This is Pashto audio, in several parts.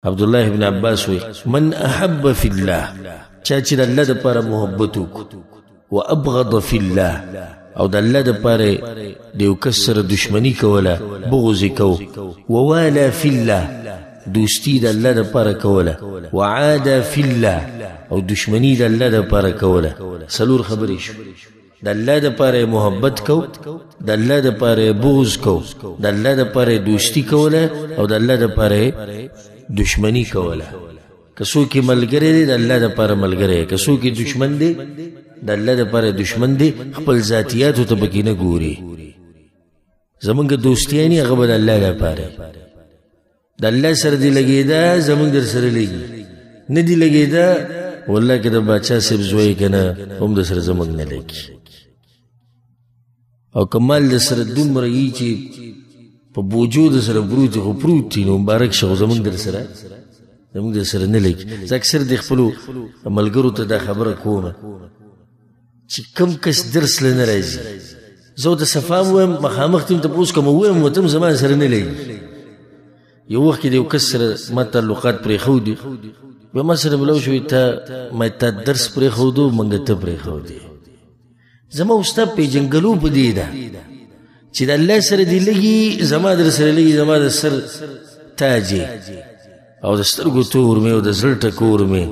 عبدالله ابن عباس وی من احب فی اللہ چاچی دا اللہ دا پارا محبتو کو و ابغض فی اللہ او دا اللہ دا پارا دیو کسر دشمنی کولا بغضی کو ووالا فی اللہ دوستی دا اللہ دا پارا کولا وعادا فی اللہ او دشمنی دا اللہ دا پارا کولا سلور خبریش دا اللہ دا پارا محبت کو دا اللہ دا پارا بغض کو دا اللہ دا پارا دوستی کولا او دا اللہ دا پارا دشمنی کولا کسو کی ملگرے دے دا اللہ دا پارا ملگرے کسو کی دشمن دے دا اللہ دا پارا دشمن دے خپل ذاتیاتو تبکی نگوری زمانگا دوستیانی اغبا دا اللہ دا پارا دا اللہ سر دی لگی دا زمانگ در سر لگی ندی لگی دا واللہ که دا باچا سب زوئی کنا هم دا سر زمانگ نلگی او کمال دا سر دون مرئی چی پا بوجو دا سر بروتی خو پروتی نو مبارک شخو زمانگ در سر نلگی زا اکثر دیخ پلو ملگرو تا دا خبر کونا چی کم کس درس لنرازی زو دا صفام ویم مخامختیم تا پوس کم ویم وطم زمان سر نلگی یو وقت که دیو کس سر ما تعلقات پری خودی و ما سر بلو شوی تا ما تا درس پری خودو منگا تا پری خودی زما استا پی جنگلو پا دیده چی دا اللہ سر دی لگی زما در سر لگی زما در سر تاجی او دا سترگو تور میں او دا زلٹا کور میں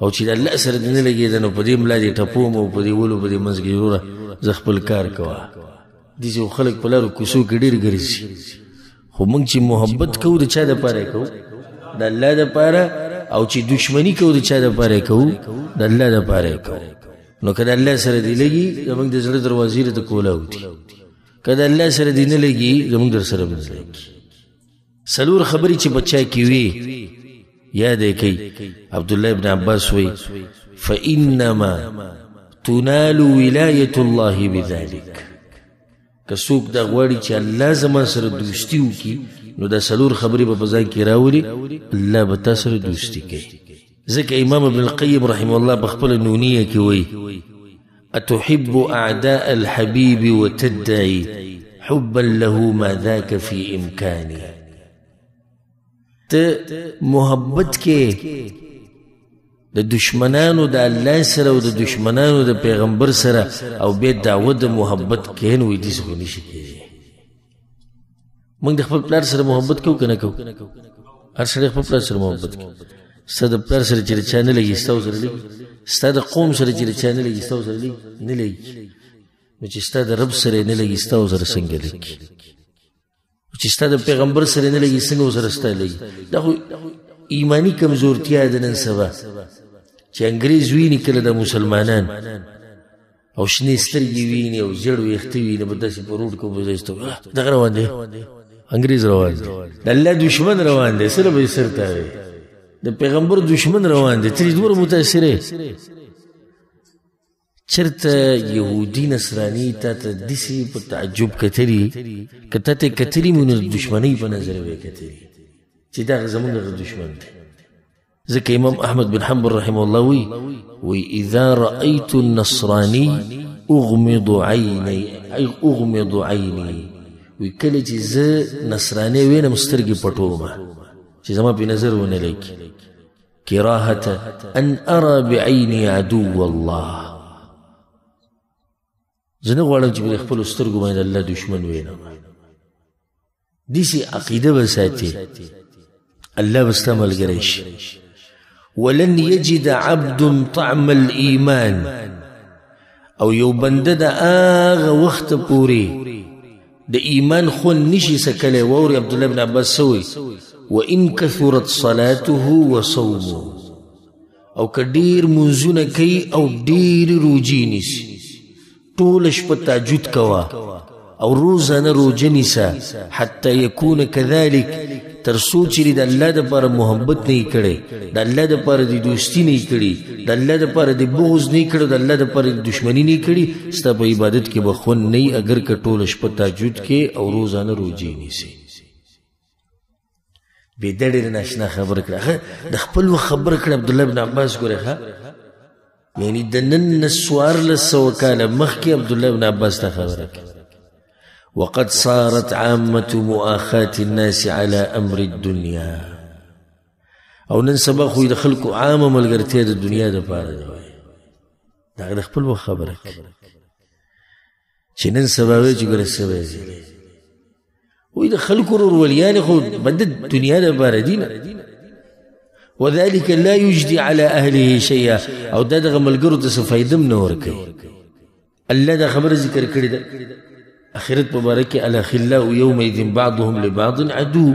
او چی دا اللہ سر دی نلگی دا نو پا دی ملا دی ٹپوم او پا دی ولو پا دی منزگی رورا زخپل کار کوا دیسی او خلق پلارو کسو کی دیر گرزی خو منگ چی محبت کو دا چا دا پارے کو دا اللہ دا پارا او چی دشمنی کو دا چا دا پارے کو دا اللہ دا پارے کو نو کدا اللہ سر دی لگی زمانگ دا زر دروازی را دا کولا ہوتی کدا اللہ سر دی نلگی زمانگ در سر بن لگی سلور خبری چی بچہ کیوی یاد ہے کئی عبداللہ ابن عباس وی فَإِنَّمَا تُنَالُ وِلَایَةُ اللَّهِ بِذَلِكَ کسوک دا غواری چی اللہ زمان سر دوستیو کی نو دا سلور خبری با بزان کی راولی اللہ بتا سر دوستی کی ذکر امام ابن القیم رحمه اللہ بخبر نونیہ کی وی اتحب اعداء الحبیب وتدعی حبا له ما ذاک فی امکانی تا محبت کے دا دشمنانو دا اللہ سر و دا دشمنانو دا پیغمبر سر او بید دعوت دا محبت کہن وی دیس خونی شکی منگ دا خپل پلار سر محبت کو کنا کو ہر سر خپل پلار سر محبت کو ستا دا پلار سر چر چانے لگی ستاو سر لگی ستا دا قوم سر چر چانے لگی ستاو سر لگی نلگی نوچی ستا دا رب سر نلگی ستاو سر سنگ لگی نوچی ستا دا پیغمبر سر نلگی سنگو سر ستا لگی دا خو ایمانی کمزورتی آدنن سبا چی انگریز وینی کل دا مسلمانان او شنی سترگی وینی او زیڑ ویختی وینی بدا سی پر روڈ کو بزایستو دا روان دے انگریز روان دے دا اللہ دشمن روان دے سر بای سر تاوی دا پیغمبر دشمن روان دے تری دور متاثر ہے چرتا یہودی نصرانی تا تا دیسی پر تعجب کتری کتا تا کتری من دشمنی پا نظر بے کتری چی دا غزمون دشمن دے ذکر امام احمد بن حنبل رحمه اللہ وی اذا رأیت النصرانی اغمض عینی وی کلی چی ز نصرانی وین مسترگی پٹوما چی زمان پی نظر ہونے لکی کراہتا ان ارى بعینی عدو اللہ زنگ وعلم چی بلی اخپل استرگو مین اللہ دشمن وینا دیسی عقیدہ بساتی اللہ بستعمل گریش ولن يجد عبد طعم الإيمان او یو بنده دا آغا وقت پوری دا ایمان خون نشی سکلے ووری عبداللہ بن عباس سوی وَإِن كَثُرَتْ صَلَاتُهُ وَصَوْمُهُ او کدیر منزون کئی او دیر روجینیس طولش پا تاجد کوا او روزانا روجنیسا حتی یکون کذالک ترسو چلی دا اللہ دا پارا محبت نہیں کڑے دا اللہ دا پارا دی دوستی نہیں کڑی دا اللہ دا پارا دی بغض نہیں کڑی دا اللہ دا پارا دی دشمنی نہیں کڑی ستا پا عبادت کے بخون نہیں اگر کٹولش پا تاجد کے او روزانا روجینی سے بیداری ناشنا خبر کرا دا خپل و خبر کرا عبداللہ بن عباس کو رکھا یعنی دنن نسوار لسوکالا مخی عبداللہ بن عباس تا خبر کرا وقد صارت عامة مؤاخاة الناس على أمر الدنيا او نن سبا خو د خلکو عامه ملګرتیا د دنیا دپاره ده وایي دا د خپل وخت خبره چې نن سبا وایي چې ګوره سوی دی وایي د خلکو وروروليانې خو بد د دنیا دپاره دي نه وذلك لا يجدي على أهله شيئا او دا دغه ملګرو ته څه فایده هم نه ورکوي الله دا خبره ذکر کړې ده آخرت مبارک کې الاخلاء یومئذ بعضهم لبعض عدو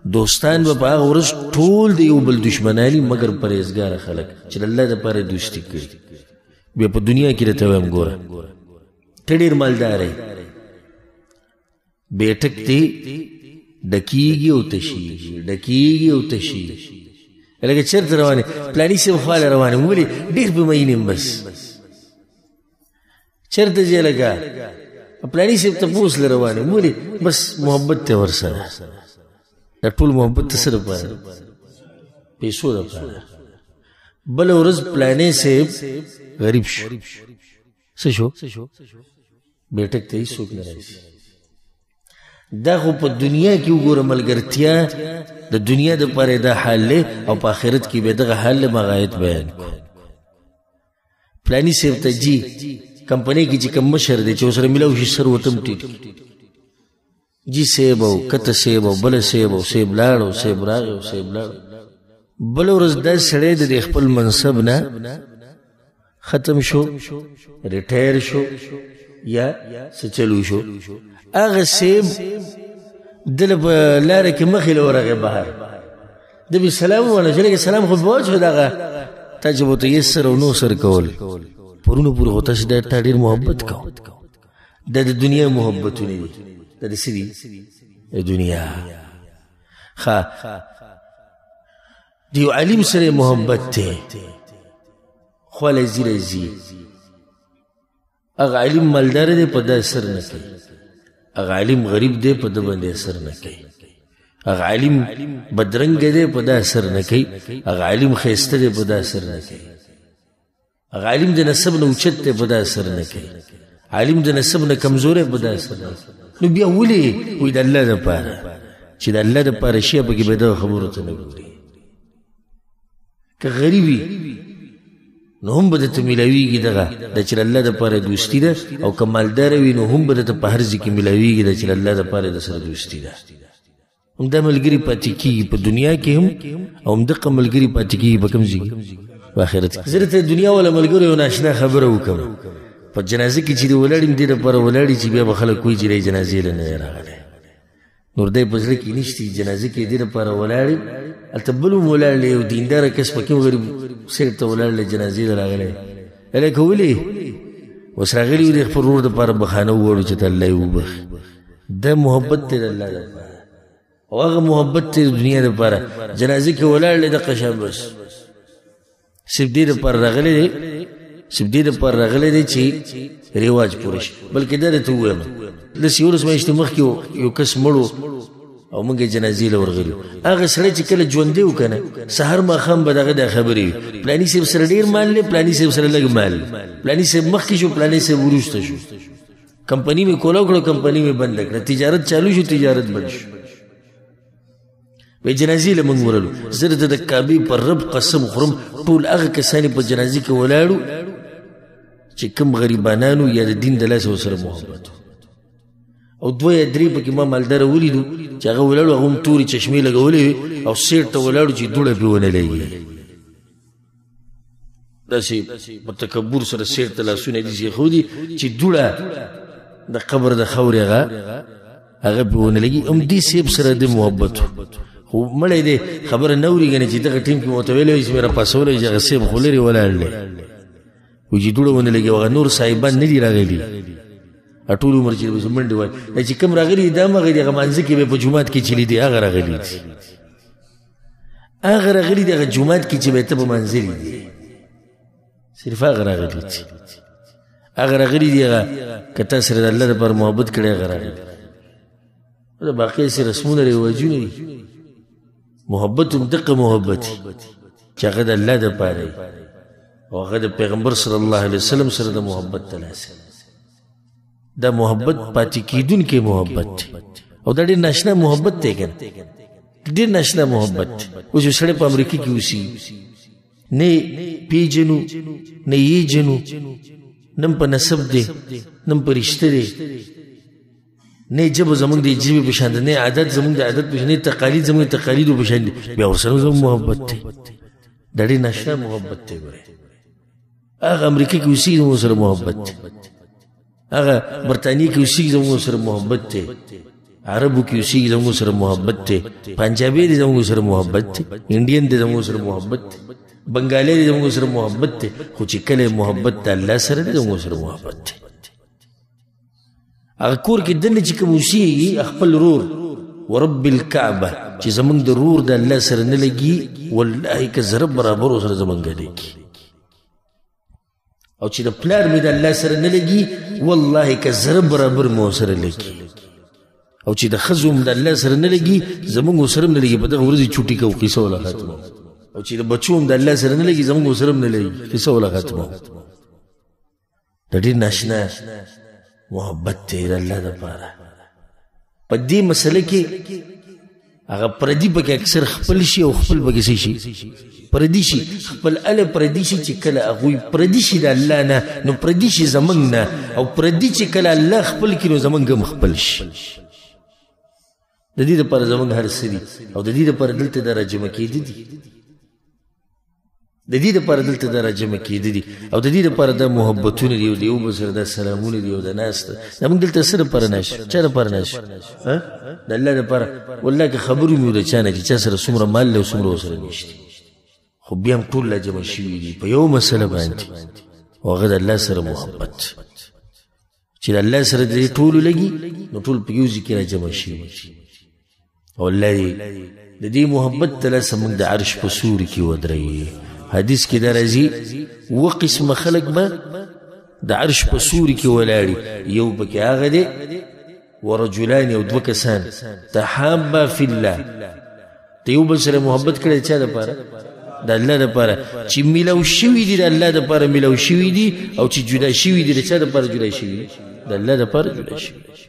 دوستان به په هغه ورځ ټول د یو بل دشمناني مګر پرهیزګاره خلک چې د الله دپاره دوستي کړي بیا په دنیا کې درته وایم ګوره ته ډېر مالدار یې بیټک دی ډکیږي او تشیږي ډکیږي او تشیږي لکه چېرته روان یې پلاني صاحب خواله روان یم ولې ډېر په مین یم بس چېرته ځې لکه پلاني صاحب تپوس له روان یم ولې بس محبت دی ورسره دا ټول محبت ته څه دپاره پیسو دپاره بله ورځ پلاني صاحب غریب شو څه شو بیټک ته هېڅوک نه راشي دا خو په دنیا کې وګوره ملګرتیا د دنیا دپاره دا حال دی او په آخرت کې به دغه حال مغایت بیان کړو پلاني صاحب ته جي کمپنۍ کې چې کوم مشر دی چې ورسره میلاو شي سر ورته هم ټیټ جي صاحب او کته صاحب او بله صاحب او صاحب لاړ او صاحب راغی او صاحب لاړ بله ورځ دا سړی د خپل منصب نه ختم شو ریټایر شو یا څه چلو شو هغه صاحب دله په لاره کې مخې له ورغی بهر د به سلام وویله چې لږ سلام خو به واچو دغه تا چې به ورته یې سر او نو سر کول پرونه پورې خو تاسې دا تا ډېر محبت کو دا د دنیا محبتونه دي دا د څه دي د دنیا ښه د یو عالم سره محبت دی خواله ځي راځي هغه عالم مالدار دی په دا اثر نه کوي هغه عالم غریب دی په ده باندې اثر نه کوي هغه عالم بدرنګه دی په دا اثر نه کوي هغه عالم ښایسته دی په دا اثر نه کوي هغه عالم د نسب نه اوچت دی په دا اثر نه کوي عالم د نسب نه کمزوری په دا اثر نه کوي نو بیا ولې وایي د الله دپاره چې د الله دپاره شي پکې به دغه خبرو ته نه ګوري که غریب وي نو هم به درته میلاویږي دغه د چې د الله دپاره دوستي ده او که مالداره وي نو هم به درته په هر ځای کې میلاویږي د چې د الله دپاره د سره دوستي ده همدا ملګري پاتې کېږي په دنیا کې هم او همدغه ملګري پاتې کېږي په کوم ځای کې په آخرت کې زه درته دنیا والا ملګرو یو ناشنا خبره وکړم په جنازه کې چې د ولاړ یم دې دپاره ولاړ چې بیا به خلک وایي چې دی جنازې له نه دی راغلی نور دی په زړه کې نشته جنازه کې دې دپاره ولاړ یم هلته بل هم ولاړ دی یو دینداره کس پکې هم غریب سیټ ته ولاړ دی جنازې ته راغلی هلکه ولې اوس راغلي وي د خپل ورور دپاره بخانه ووړو چې ته الله یې وبخي دا محبت دی د الله دپاره او هغه محبت دی د دنیا دپاره جنازې کې ولاړ دی دقه شان بس صرف دې دپاره راغلی دی صرف دې دپاره راغلی دی چې رواج پوره شي بلکې دا درته ووایم داسې یولس میاشتې مخکې یو کس مړو او موږ یې جنازې له ورغلي هغه سړی چې کله ژوندی و که نه سهار ماښام به دغه دا خبرې وي پلاني صاحب سره ډېر مال دی پلاني صاحب سره لږ مال پلاني صاحب مخکې شو پلاني صاحب وروسته شو کمپنۍ مې کولاو کړه کمپنۍ مې بنده کړه تجارت چالو شو تجارت بند شو وی جنازې له موږ ورلو زه درته د کعبې پر رب قسم خورم ټول هغه کسان په جنازې کې ولاړو چې کوم غریبانانو یا د دین د لاسه ورسره محبت او دوه یا درې پکې ما مالداره ولیدو چې هغه ولاړو هغه هم تورې چشمې لګولې وې او سیټ ته ولاړو چې دوړه پې ونه لګي داسې په تکبر سره سیټ ته لاسونه داسې ایښودي چې دوړه د قبر د خاورې هغه پې ونه لګي هم دې صاحب سره د محبت خو مړی دی خبره نه اوري که نه چې دغه ټیم کې مو ورته ویلی وي چې مې راپاسولی چې هغه صاحب خو لرې ولاړ دی وایي چې دوړه ونه لګي هغه نور صاحبان نه دي راغلي ټول عمر چې منډې وایي دا چې کوم راغلي دي دا هم هغه دي هغه مانځه کې به په جومات کې چې لیدي هغه راغلي دي هغه راغلي دي هغه جومات کې چې به ته په منځلي دي صرف هغه راغلي دي هغه راغلي دي هغه که تا سره د الله دپاره محبت کړی هغه راغلي دا باقي هسې رسمونه رواجونه دي محبت هم دقه محبت چې هغه د الله دپاره وي او هغه د پیغمبر صلی الله علیه وسلم سره د محبت تلاسه دا محبت پاتې کیدونکی محبت دی او دا ډېر ناشنا محبت دی که نه ډېر ناشنا محبت. اوس یو سړی په امریکا کې اوسي، نه پیژنو نه یې جنو، نم په نسب دی نم په رشته دی، نه ژبه زمونږ د ژبې په شان ده، نه عادت زمونږ د عادت په شان، نه تقالید زمونږ د تقالیدو په شان دي، بیا ورسره زموږ محبت دی. دا ډېر ناشنا محبت دی. ګورئ هغه امریکا کې اوسېږي زموږ سره محبت دی، هغه برطانیې کې اوسېږي زموږ سره محبت دی، عربو کې اوسېږي زموږ سره محبت دی، پنجابي دی زموږ سره محبت دی، انډین دی زموږ سره محبت دی، بنګالي دی زموږ سره محبت دی. خو چې کله محبت د الله سره دی زموږ سره محبت دی. هغه کور کې دننه چې کوم اوسېږي خپل رور ورب الکعبه چې زمونږ د رور د الله سره نه لګي، والله که ذره برابر ورسره زمونږ لګي. او چې د پلار مې د الله سره نه لګي، والله که ذره برابر مې ورسره لګي. او چې د ښځو م د الله سره نه لګي، زمونږ ورسره هم نه لګي. په دغه ورځې چوټي کوو، قصه ولا ختمه. او چې د بچو م د الله سره نه لګي، زمونږ ورسره هم نه لګي، قصه ولا ختمه. د ډېر ناشنا محبت دی د الله دپاره. په دې مسله کې هغه پردي پکې اکثر خپل شي او خپل پکې څه شي پردي شي، خپل اله پردي شي. چې کله هغوی پردي شي د الله نه، نو پردي شي زمونږ نه، او پردي چې کله الله خپل کړي نو زمونږ هم خپل شي. د دې دپاره زمونږ هر څه دي، او د دې دپاره دلته دا راجمع کېده دي، د دې دپاره دلته دا راجمع کېده دي، او د دې دپاره دا محبتونه دي، او د یو بل سره دا سلامونه دي، او دا ناسته. دا موږ دلته څه دپاره ناشو؟ چا دپاره ناشو؟ د الله دپاره. والله که خبر ومي د چا نه چې چا سره څومره مال دی او څومره ورسره نشته، خو بیا هم ټول راجمع شوي دي په یو مسله باندې، او هغه د الله سره محبت. چې د الله سره د دې ټولو لګي، نو ټول په یو ځای کې راجمع شوي دي. او الله دې د دې محبت ته لاسه موږ د عرش په سوري کې ودروي. حدیث کې دا راځي، اوه قسمه خلک به د عرش په سوري کې ولاړي. یو پکې هغه دی ورجلان، او دوه کسان تحابا فی الله، ته یو بل سره محبت کړی. چا دپاره؟ د الله دپاره. چې میلاو شوي دي د الله دپاره میلاو شوي دي، او چې جدا شوي دي د چا دپاره جدا شوي دي؟ د الله دپاره جدا شوي دي.